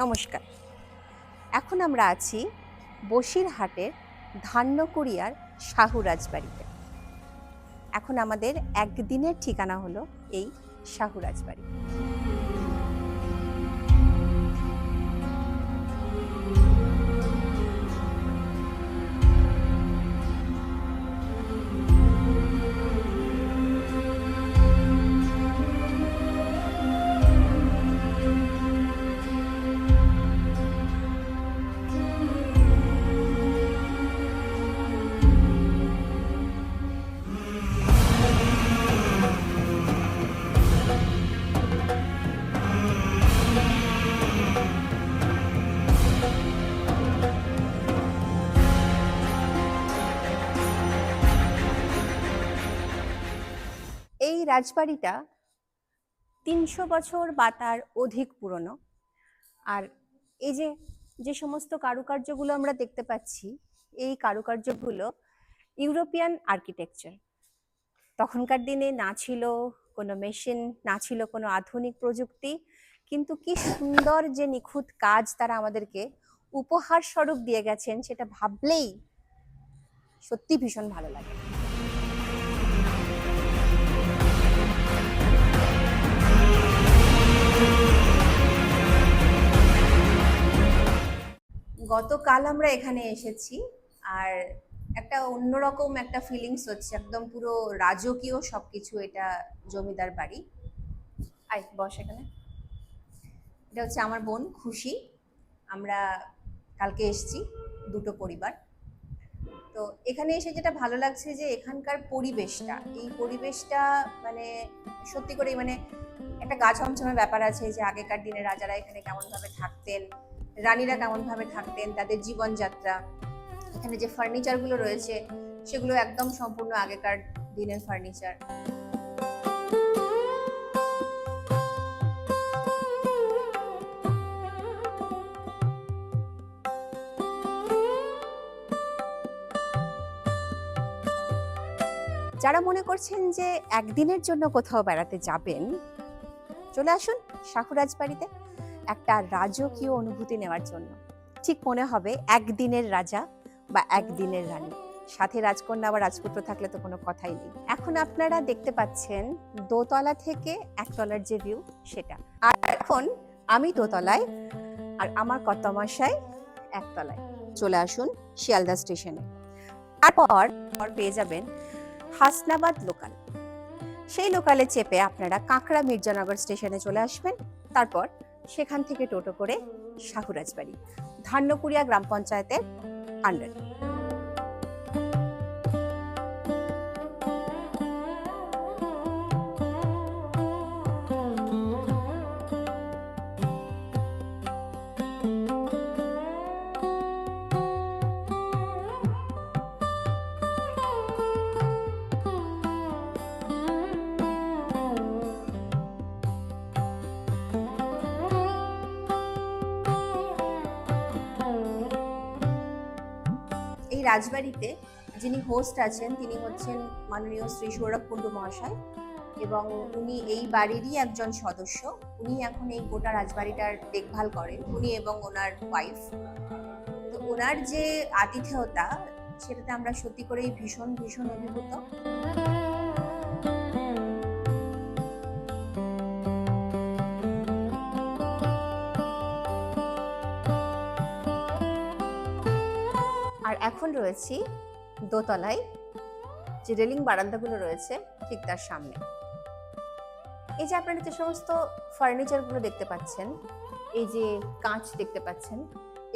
নমস্কার। এখন আমরা আছি বসিরহাটের ধান্যকুড়িয়ার শাহু রাজবাড়িতে। এখন আমাদের একদিনের ঠিকানা হলো এই শাহু রাজবাড়ি। এই রাজবাড়িটা ৩০০ বছর বা তার অধিক পুরনো। আর এই যে সমস্ত কারুকার্যগুলো আমরা দেখতে পাচ্ছি, এই কারুকার্যগুলো ইউরোপিয়ান আর্কিটেকচার। তখনকার দিনে না ছিল কোনো মেশিন, না ছিল কোনো আধুনিক প্রযুক্তি, কিন্তু কি সুন্দর যে নিখুঁত কাজ তারা আমাদেরকে উপহার স্বরূপ দিয়ে গেছেন, সেটা ভাবলেই সত্যি ভীষণ ভালো লাগে। গতকাল আমরা এখানে এসেছি, আর একটা অন্যরকম একটা ফিলিংস হচ্ছে, একদম পুরো রাজকীয় সবকিছু। এটা জমিদার বাড়ি। আয় বস এখানে। এটা হচ্ছে আমার বোন খুশি। আমরা কালকে এসেছি দুটো পরিবার। তো এখানে এসে যেটা ভালো লাগছে যে এখানকার পরিবেশটা, এই পরিবেশটা মানে সত্যি করে মানে একটা গা ছমছমে ব্যাপার আছে, যে আগেকার দিনে রাজারা এখানে কেমনভাবে থাকতেন, রানীরা কেমনভাবে থাকতেন, তাদের জীবনযাত্রা। এখানে যে ফার্নিচারগুলো রয়েছে সেগুলো একদম সম্পূর্ণ আগেকার দিনের ফার্নিচার। যারা মনে করছেন যে একদিনের জন্য কোথাও বেড়াতে যাবেন, চলে আসুন শাহু রাজবাড়িতে একটা রাজকীয় অনুভূতি নেওয়ার জন্য। ঠিক মনে হবে একদিনের রাজা বা একদিনের রানী, সাথে রাজকন্যা বা রাজপুত্র থাকলে তো কোনো কথাই নেই। এখন আপনারা দেখতে পাচ্ছেন দোতলা থেকে একতলার যে ভিউ সেটা। আর এখন আমি দোতলায় আর আমার কর্তামশাই একতলায়। চলে আসুন শিয়ালদা স্টেশনে। তারপর পেয়ে যাবেন হাসনাবাদ লোকাল। সেই লোকালে চেপে আপনারা কাঁকড়া মির্জানগর স্টেশনে চলে আসবেন। তারপর সেখান থেকে টোটো করে শাহু রাজবাড়ি, ধান্যকুড়িয়া গ্রাম পঞ্চায়েতের আন্ডারে। এই রাজবাড়িতে যিনি হোস্ট আছেন তিনি হচ্ছেন মাননীয় শ্রী সৌরভ কুণ্ডু মহাশয়, এবং উনি এই বাড়িরই একজন সদস্য। উনি এখন এই গোটা রাজবাড়িটার দেখভাল করেন, উনি এবং ওনার ওয়াইফ। তো ওনার যে আতিথেয়তা, সেটাতে আমরা সত্যি করেই ভীষণ ভীষণ অভিভূত। আর এখন রয়েছি দোতলায়, যে রেলিং বারান্দাগুলো রয়েছে ঠিক তার সামনে। এই যে আপনারা যে সমস্ত ফার্নিচারগুলো দেখতে পাচ্ছেন, এই যে কাঁচ দেখতে পাচ্ছেন,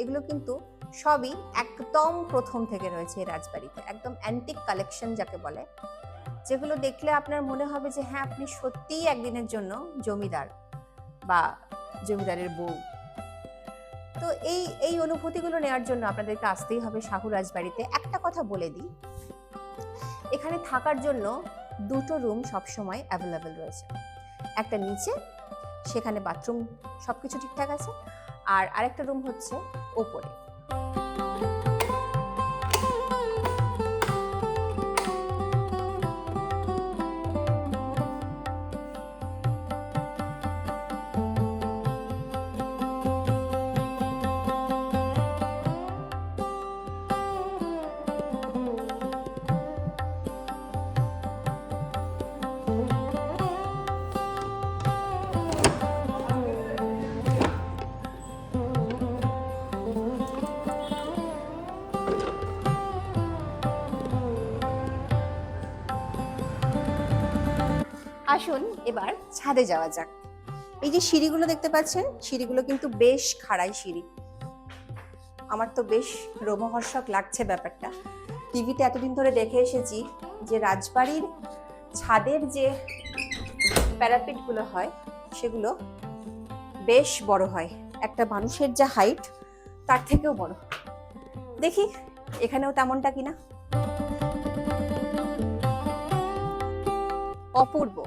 এগুলো কিন্তু সবই একদম প্রথম থেকে রয়েছে এই রাজবাড়িতে, একদম অ্যান্টিক কালেকশন যাকে বলে, যেগুলো দেখলে আপনার মনে হবে যে হ্যাঁ, আপনি সত্যিই একদিনের জন্য জমিদার বা জমিদারের বউ। তো এই অনুভূতিগুলো নেওয়ার জন্য আপনাদেরকে আসতেই হবে শাহু রাজবাড়িতে। একটা কথা বলে দিই, এখানে থাকার জন্য দুটো রুম সবসময় অ্যাভেলেবেল রয়েছে। একটা নিচে, সেখানে বাথরুম সবকিছু ঠিকঠাক আছে, আর আরেকটা রুম হচ্ছে ওপরে। আসুন এবার ছাদে যাওয়া যাক। এই যে সিঁড়িগুলো দেখতে পাচ্ছেন, সিঁড়িগুলো কিন্তু বেশ খাড়াই সিঁড়ি। আমার তো বেশ রোমহর্ষক লাগছে ব্যাপারটা। টিভিতে এতদিন ধরে দেখে এসেছি যে রাজবাড়ির ছাদের যে প্যারাপিটগুলো হয় সেগুলো বেশ বড় হয়, একটা মানুষের যা হাইট তার থেকেও বড়। দেখি এখানেও তেমনটা কিনা। অপূর্ব,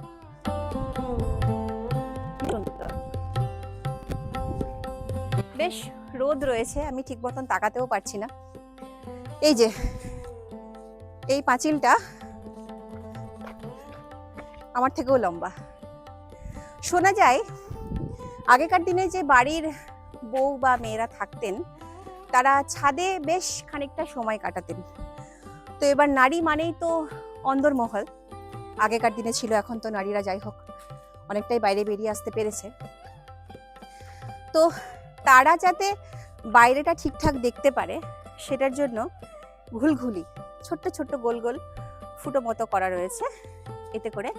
বেশ রোদ রয়েছে, আমি ঠিক মতন তাকাতেও পারছি না। এই যে এই পাঁচিলটা আমার থেকেও লম্বা। শোনা যায় আগেকার দিনে যে বাড়ির বউ বা মেয়েরা থাকতেন তারা ছাদে বেশ খানিকটা সময় কাটাতেন। তো এবার নারী মানেই তো অন্দরমহল, আগেকার দিনে ছিল, এখন তো নারীরা যাই হোক অনেকটাই বাইরে বেরিয়ে আসতে পেরেছে। তো তারা যাতে বাইরেটা ঠিকঠাক দেখতে পারে সেটার জন্য ঘুলঘুলি ছোট্ট ছোট্ট গোল গোল ফুটো মতো করা রয়েছে, এতে করে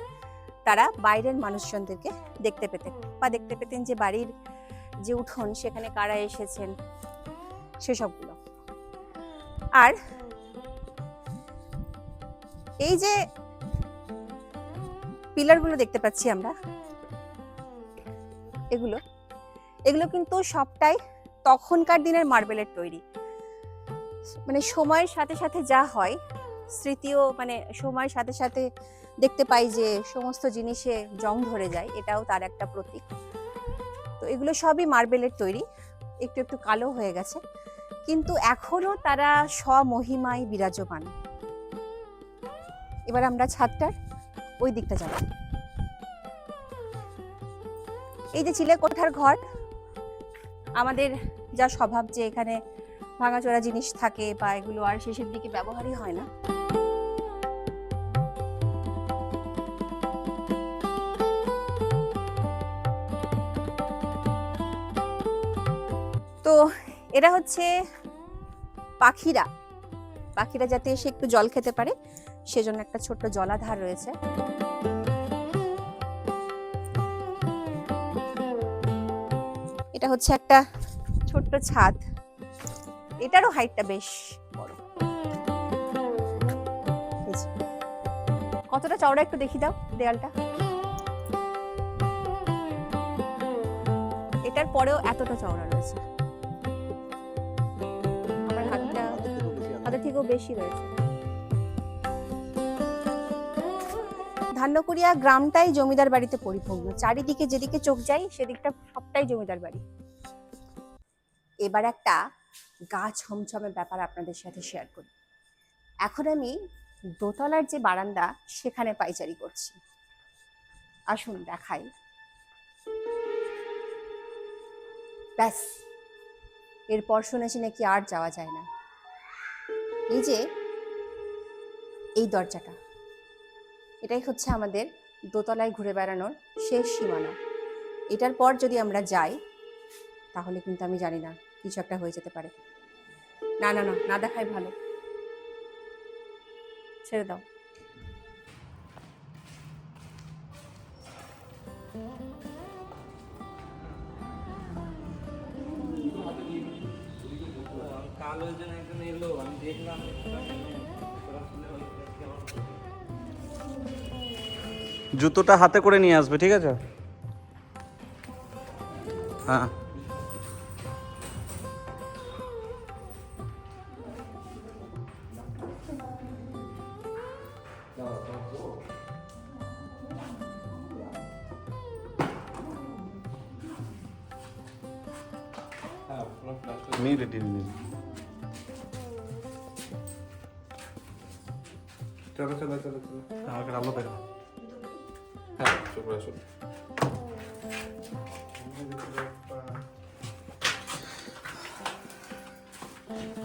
তারা বাইরের মানুষজনদেরকে দেখতে পেতেন যে বাড়ির যে উঠোন সেখানে কারা এসেছেন সেসবগুলো। আর এই যে পিলারগুলো দেখতে পাচ্ছি আমরা, এগুলো কিন্তু সবটাই তখনকার দিনের মার্বেলের তৈরি। মানে সময়ের সাথে সাথে যা হয়, স্মৃতিও মানে সময়ের সাথে সাথে দেখতে পাই যে সমস্ত জিনিসে জং ধরে যায়, এটাও তার একটা প্রতীক। তো এগুলো সবই মার্বেলের তৈরি, একটু একটু কালো হয়ে গেছে, কিন্তু এখনো তারা স্বমহিমায় বিরাজমান। এবার আমরা ছাদটার ওই দিকটা যাব। এই যে চিলেকোঠার ঘর, আমাদের যা স্বভাব যে এখানে ভাঙাচোরা জিনিস থাকে বা এগুলো আর শেষের দিকে ব্যবহারই হয় না। তো এরা হচ্ছে পাখিরা যাতে এসে একটু জল খেতে পারে সেজন্য একটা ছোট্ট জলাধার রয়েছে। এটা হচ্ছে একটা ছোট্ট ছাদ, এটারও হাইটটা বেশ বড়। কতটা চওড়া একটু দেখি দাও দেয়ালটা। এটার পরেও এতটা চওড়া রয়েছে, আমার হাতের থেকেও বেশি রয়েছে। ধান্যকুড়িয়া গ্রামটাই জমিদার বাড়িতে পরিপূর্ণ, চারিদিকে যেদিকে চোখ যায় সেদিকটা সবটাই জমিদার বাড়ি। এবার একটা গা ছমছমে ব্যাপার আপনাদের সাথে শেয়ার করি। এখন আমি দোতলার যে বারান্দা সেখানে পাইচারি করছি, আসুন দেখাই। ব্যাস, এরপর শুনেছি নাকি আর যাওয়া যায় না। এই যে এই দরজাটা, এটাই হচ্ছে আমাদের দোতলায় ঘুরে বেড়ানোর শেষ সীমানা। এটার পর যদি আমরা যাই তাহলে কিন্তু আমি জানি না, কিছু একটা হয়ে যেতে পারে। না না না, না দেখাই ভালো, ছেড়ে দাও। জুতোটা হাতে করে নিয়ে আসবে, ঠিক আছে? হ্যাঁ, नहीं रेडी नहीं। चलो चलो चलो चलो हाँ कर लो पहले। हाँ शुक्रिया शुक्रिया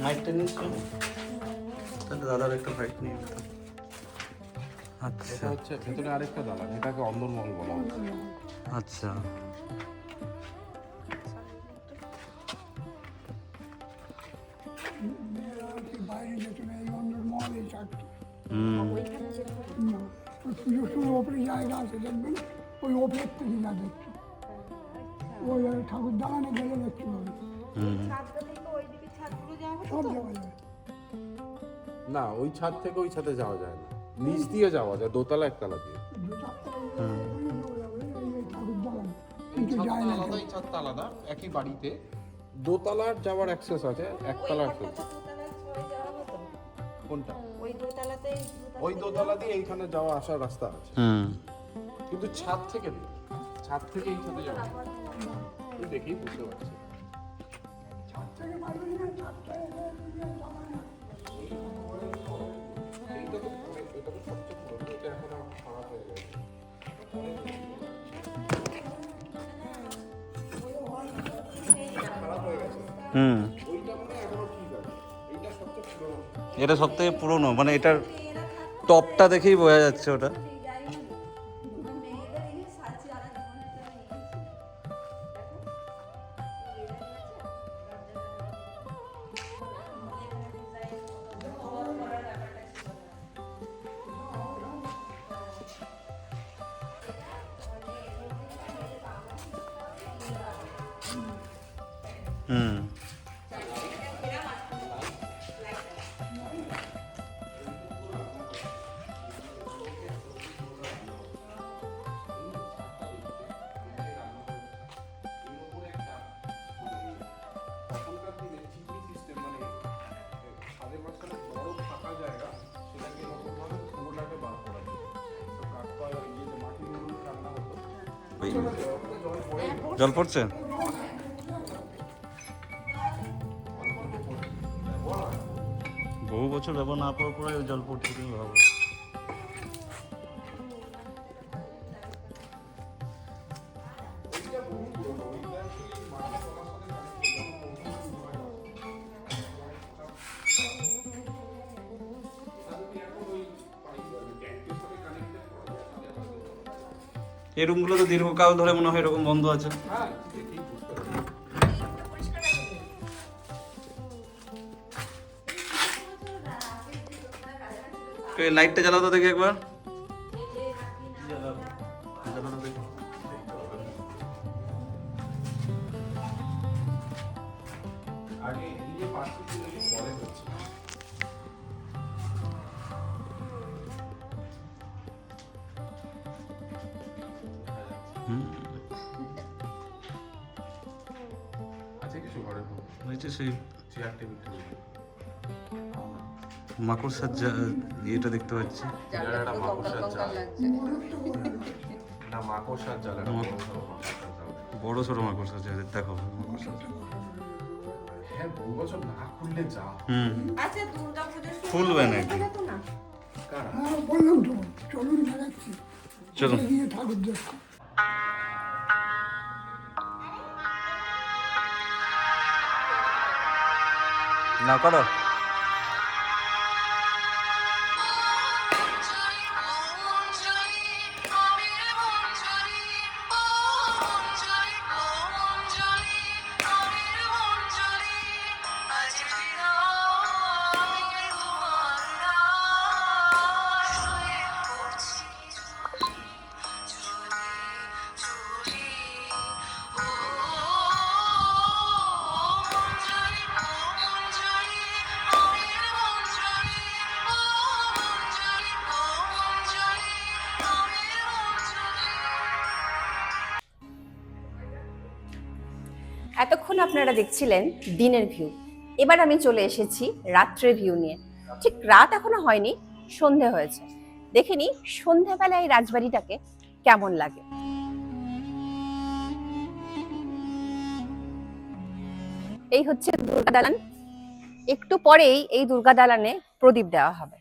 माइक टेनिस को তাহলে দাদার একটা ফাইট নিয়ে আচ্ছা এটা হচ্ছে ভেতরে আরেকটা দালান, এটাকে অন্দরমহল বলা হয়। আচ্ছা পুজোর সময় ওপরে জায়গা আছে দেখবেন, ওই ওপরের থেকে যা দেখছি, ওই ঠাকুর দালানে গেলে দেখতে পাবেন, সব যাওয়া যায়। না, ওই ছাদ থেকে ওই ছাদে যাওয়া যায় না, নিচ দিয়ে যাওয়া যায়, দোতলা একতলা দিয়ে। দু চারটে এই ঠাকুর দালানে কিন্তু ছাদটা যায় না আলাদা, এই ছাদটা আলাদা, একই বাড়িতে দোতলার যাওয়ার অ্যাক্সেস আছে, একতলা অ্যাক্সেস। কোনটা? ওই দোতলা দিয়ে এইখানে যাওয়া আসার রাস্তা আছে, কিন্তু ছাদ থেকে নেই। ছাদ থেকে এই ছাদে যাওয়া যায়। তুই দেখেই বুঝতে পারছি। ছাদ থেকে পারবেন না, ছাদ থেকে যাওয়া না। এইটা তো এটা তো সবচেয়ে পুরনো, এটা এখন আর খারাপ হয়ে গেছে। খারাপ হয়ে গেছে। ওইটা মানে এখনো ঠিক আছে, এইটা সবচেয়ে পুরনো। এটা সব থেকে পুরনো, মানে এটার টপটা দেখেই বোঝা যাচ্ছে ওটা। হুম। তখনকার দিনে জিপি সিস্টেম, মানে ছাদের মাঝখানে বড় ফাঁকা জায়গা, সেটাকে এরকমভাবে পুরোটাকে বার করা যেত। তো কাঠপায় ওই যে মাটির উনুনে রান্না হতো। ওই জল পড়ে জল পড়ছে? বহু বছর ব্যবহার না করার পরে ওই জল পড়ছে, তুমি ভাবো। এই রুমগুলো তো দীর্ঘকাল ধরে মনে হয় এরকম বন্ধ আছে। লাইটটা জ্বালাও তো দেখি একবার। আগে এই যে পাঁচটি ছিল, এই পরে হচ্ছে। আছে কিছু ঘরের মধ্যে? হয়েছে সেই চেয়ার টেবিল টেবিল। মাকড়সার এটা দেখতে পাচ্ছি। একটা মাকড়সার জাল। না, মাকড়সার জাল, একটা বড় সড়ো মাকড়সার জাল। বড় ছোট মাকড়সার জাল, দেখো মাকড়সার জাল। হ্যাঁ, বহু বছর না খুললে যা হয়। আচ্ছা দুর্গাপূজার সময় খুলবে নাকি? কারা? হ্যাঁ বললাম তো, চলুন দেখাচ্ছি, চলো। গিয়ে ঠাকুর দেখো। না করো। এতক্ষণ আপনারা দেখছিলেন দিনের ভিউ, এবার আমি চলে এসেছি রাত্রের ভিউ নিয়ে। ঠিক রাত এখনো হয়নি, সন্ধে হয়েছে। দেখে নি সন্ধ্যাবেলায় এই রাজবাড়িটাকে কেমন লাগে। এই হচ্ছে দুর্গা দালান। একটু পরেই এই দুর্গা দালানে প্রদীপ দেওয়া হবে।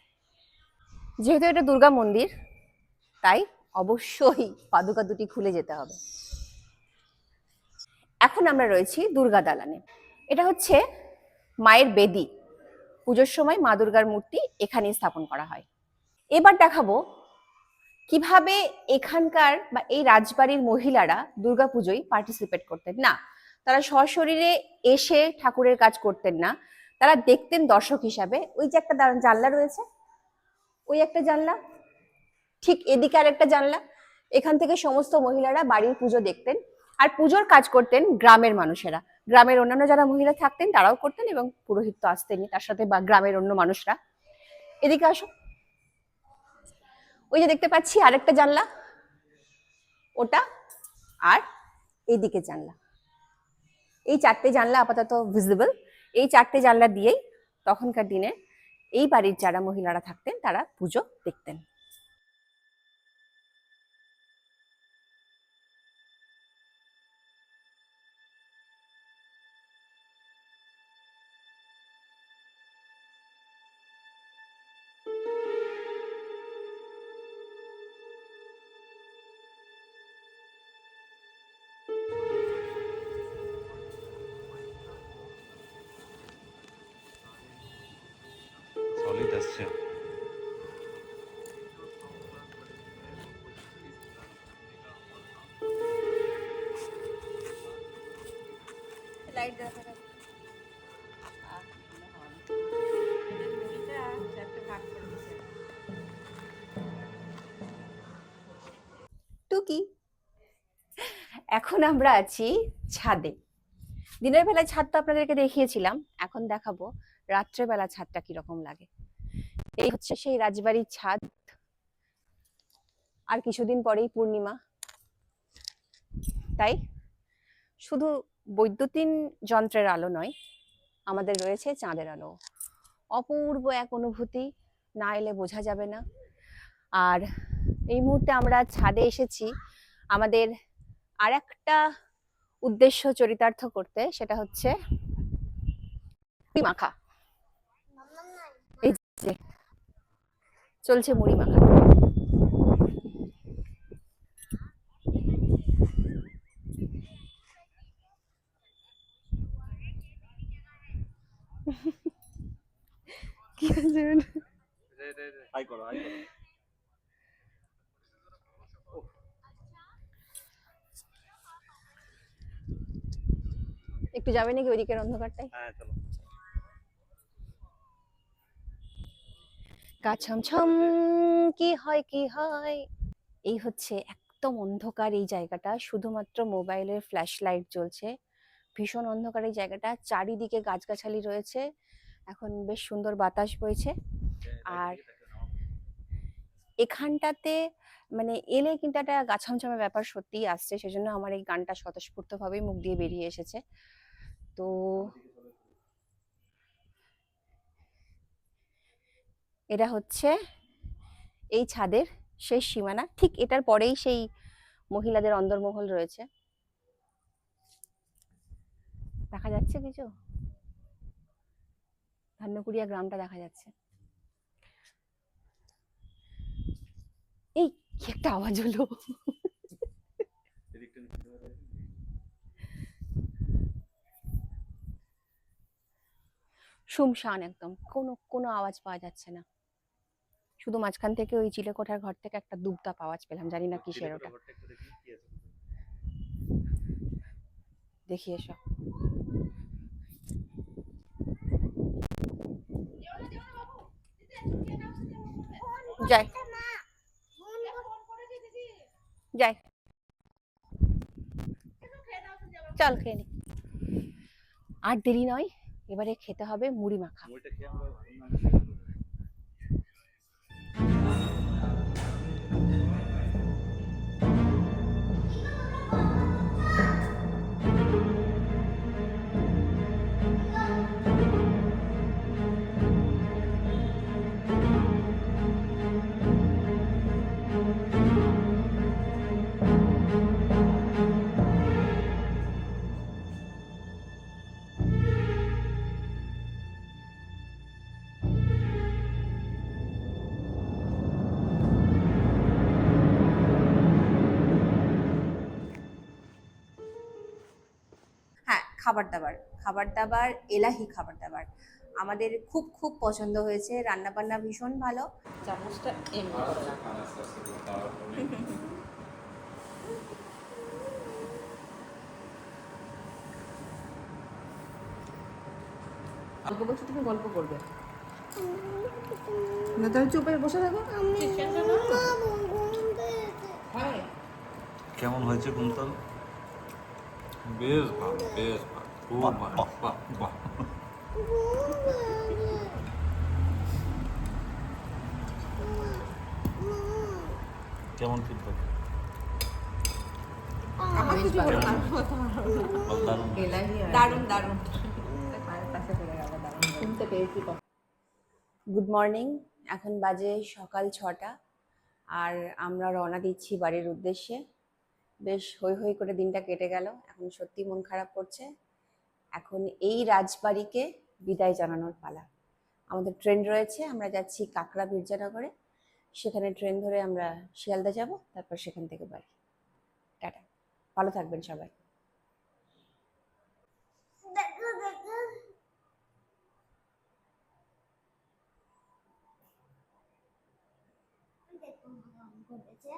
যেহেতু এটা দুর্গা মন্দির, তাই অবশ্যই পাদুকা দুটি খুলে যেতে হবে। এখন আমরা রয়েছি দুর্গা দালানে। এটা হচ্ছে মায়ের বেদি। পুজোর সময় মা দুর্গার মূর্তি এখানেই স্থাপন করা হয়। এবার দেখাবো কিভাবে এখানকার বা এই রাজবাড়ির মহিলারা দুর্গাপুজোয় পার্টিসিপেট করতেন। না, তারা সশরীরে এসে ঠাকুরের কাজ করতেন না, তারা দেখতেন দর্শক হিসাবে। ওই যে একটা জানলা রয়েছে, ওই একটা জানলা, ঠিক এদিকে আরেকটা জানলা, এখান থেকে সমস্ত মহিলারা বাড়ির পুজো দেখতেন। আর পুজোর কাজ করতেন গ্রামের মানুষেরা, গ্রামের অন্যান্য যারা মহিলা থাকতেন তারাও করতেন, এবং পুরোহিত তো আসতেনই তার সাথে, বা গ্রামের অন্য মানুষরা। এদিকে আসো, ওই যে দেখতে পাচ্ছি আরেকটা জানলা, ওটা, আর এইদিকে জানলা। এই 4টে জানলা আপাতত ভিজিবল। এই 4টে জানলা দিয়েই তখনকার দিনে এই বাড়ির যারা মহিলারা থাকতেন তারা পুজো দেখতেন। সলিড আসছে। লাইট দেখা যাচ্ছে। এদের মুড়িটা চারটে ভাগ করে দিয়েছে। টুকি, এখন আমরা আছি ছাদে। দিনের বেলায় ছাদ তো আপনাদেরকে দেখিয়েছিলাম, এখন দেখাবো রাত্রেবেলা ছাদটা কিরকম লাগে। এই হচ্ছে সেই রাজবাড়ির ছাদ। আর কিছুদিন পরেই পূর্ণিমা, তাই শুধু বৈদ্যুতিন যন্ত্রের আলো নয়, আমাদের রয়েছে চাঁদের আলো। অপূর্ব এক অনুভূতি, না এলে বোঝা যাবে না। আর এই মুহূর্তে আমরা ছাদে এসেছি আমাদের আর একটা উদ্দেশ্য চরিতার্থ করতে, সেটা হচ্ছে মুড়ি মাখা। এই যে চলছে মুড়ি মাখা। কি হয়েছে? হাই করো, হাই করো। একটু যাবে নাকি ওইদিকের অন্ধকারটায়? হ্যাঁ চলো। গা ছমছম কি হয় কি হয়। এই হচ্ছে একদম অন্ধকার এই জায়গাটা, শুধুমাত্র মোবাইলের ফ্ল্যাশ লাইট জ্বলছে। ভীষণ অন্ধকার এই জায়গাটা, চারিদিকে গাছগাছালি রয়েছে, এখন বেশ সুন্দর বাতাস বইছে। আর এখানটাতে মানে এলে কিন্তু একটা গা ছমছমে ব্যাপার সত্যিই আসছে, সেজন্য আমার এই গানটা স্বতঃস্ফূর্তভাবেই মুখ দিয়ে বেরিয়ে এসেছে। তো এটা হচ্ছে এই ছাদের শেষ সীমানা, ঠিক এটার পরেই সেই মহিলাদের অন্দরমহল রয়েছে। দেখা যাচ্ছে কিছু? ধান্যকুড়িয়া গ্রামটা দেখা যাচ্ছে। এই কি একটা আওয়াজ হলো! শুমশান একদম, কোনো আওয়াজ পাওয়া যাচ্ছে না। শুধু মাঝখান থেকে ওই চিলেকোঠার ঘর থেকে একটা দুবদাপ আওয়াজ পেলাম, জানি না কিসের ওটা। দেখি এসো। যাই যাই, চল খেয়ে নি। আর দেরি নয়, এবারে খেতে হবে মুড়ি মাখা। হ্যাঁ, খাবার দাবার এলাহি খাবার দাবার আমাদের খুব খুব পছন্দ হয়েছে। রান্না বান্না ভীষণ ভালো। চামচটা এমনি করে রাখা। গল্প করছো, তুমি গল্প করবে না, তাহলে চুপ করে বসে থাকো। কেমন হয়েছে কুন্তল? বেশ ভালো, বেশ ভালো, খুব ভালো, বাহ বাহ। কেমন ফিডব্যাক? আমার কিছু বলার নেই। দারুণ। দারুণ দারুণ পায়ের পাশে পড়ে গেল, দারুণ শুনতে পেয়েছি কথা। Good morning. এখন বাজে সকাল 6টা আর আমরা রওনা দিচ্ছি বাড়ির উদ্দেশ্যে। বেশ হৈ হৈ করে দিনটা কেটে গেল, এখন সত্যি মন খারাপ করছে। এখন এই রাজবাড়িকে বিদায় জানানোর পালা। আমাদের ট্রেন রয়েছে, আমরা যাচ্ছি কাকড়া বীরজানগরে, সেখানে ট্রেন ধরে আমরা শিয়ালদা যাব, তারপর সেখান থেকে বাড়ি। টাটা, ভালো থাকবেন সবাই। দেখো করেছে